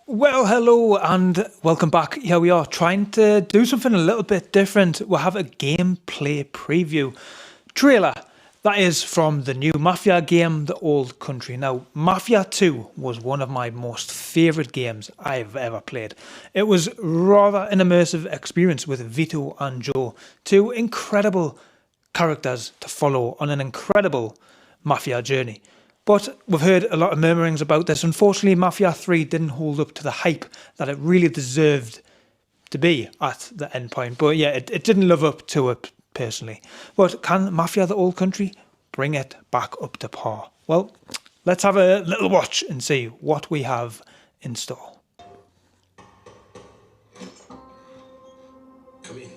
Well, hello and welcome back. Here we are trying to do something a little bit different. We'll have a gameplay preview trailer that is from the new Mafia game, The Old Country. Now, Mafia 2 was one of my most favourite games I've ever played. It was rather an immersive experience with Vito and Joe, two incredible characters to follow on an incredible Mafia journey. But we've heard a lot of murmurings about this. Unfortunately, Mafia 3 didn't hold up to the hype that it really deserved to be at the end point. But yeah, it didn't live up to it personally. But can Mafia the Old Country bring it back up to par? Well, let's have a little watch and see what we have in store. Come in.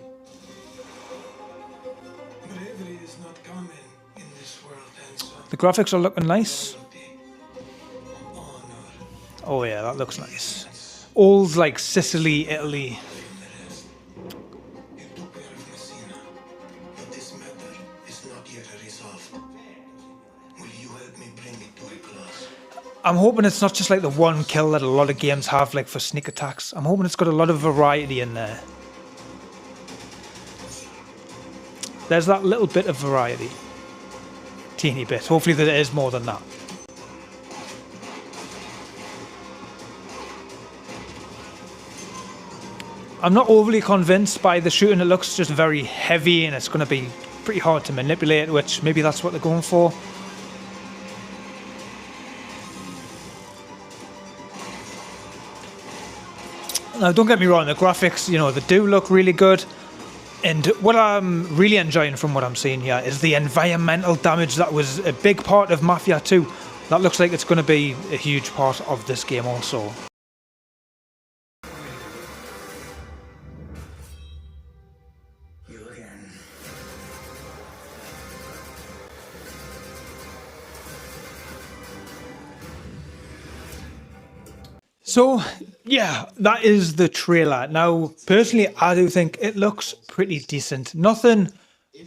Bravery is not common in this world, and so The graphics are looking nice. honor Oh yeah, that looks nice. Old like Sicily, Italy. in the rest. You took care of Messina, but this matter is not yet resolved. Will you help me bring it to a close? I'm hoping it's not just like the one kill that a lot of games have, like for sneak attacks. I'm hoping it's got a lot of variety in there. There's that little bit of variety. Teeny bit. Hopefully there is more than that. I'm not overly convinced by the shooting. It looks just very heavy and it's going to be pretty hard to manipulate, which maybe that's what they're going for. Now, don't get me wrong, the graphics, they do look really good. And what I'm really enjoying from what I'm seeing here is the environmental damage that was a big part of Mafia 2. That looks like it's going to be a huge part of this game also. You again. So, yeah, that is the trailer. Now, personally, I do think it looks pretty decent. Nothing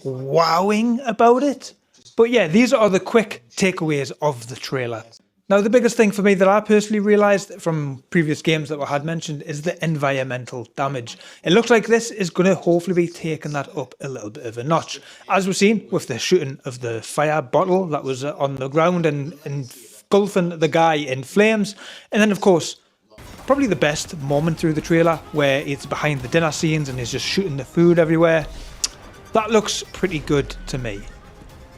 wowing about it. But yeah, these are the quick takeaways of the trailer. Now, the biggest thing for me that I personally realised from previous games that we had mentioned is the environmental damage. It looks like this is going to hopefully be taking that up a little bit of a notch. As we've seen with the shooting of the fire bottle that was on the ground and engulfing the guy in flames. And then, of course, probably the best moment through the trailer where it's behind the dinner scenes and he's just shooting the food everywhere. That looks pretty good to me.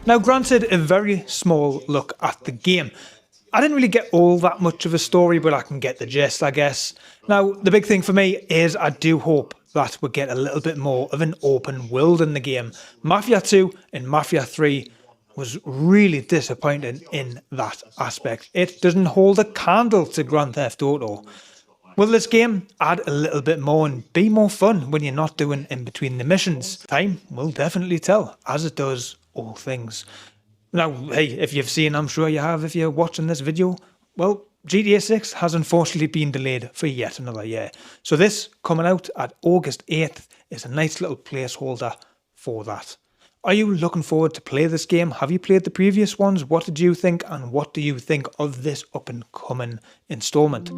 Now, granted, a very small look at the game. I didn't really get all that much of a story, but I can get the gist, I guess. Now, the big thing for me is I do hope that we get a little bit more of an open world in the game. Mafia 2 and Mafia 3 was really disappointing in that aspect. It doesn't hold a candle to Grand Theft Auto. Will this game add a little bit more and be more fun when you're not doing in between the missions? Time will definitely tell, as it does all things. Now, hey, if you've seen, I'm sure you have if you're watching this video, well, GTA 6 has unfortunately been delayed for yet another year. So this coming out at August 8th is a nice little placeholder for that. Are you looking forward to play this game? Have you played the previous ones? What did you think? And what do you think of this up and coming installment?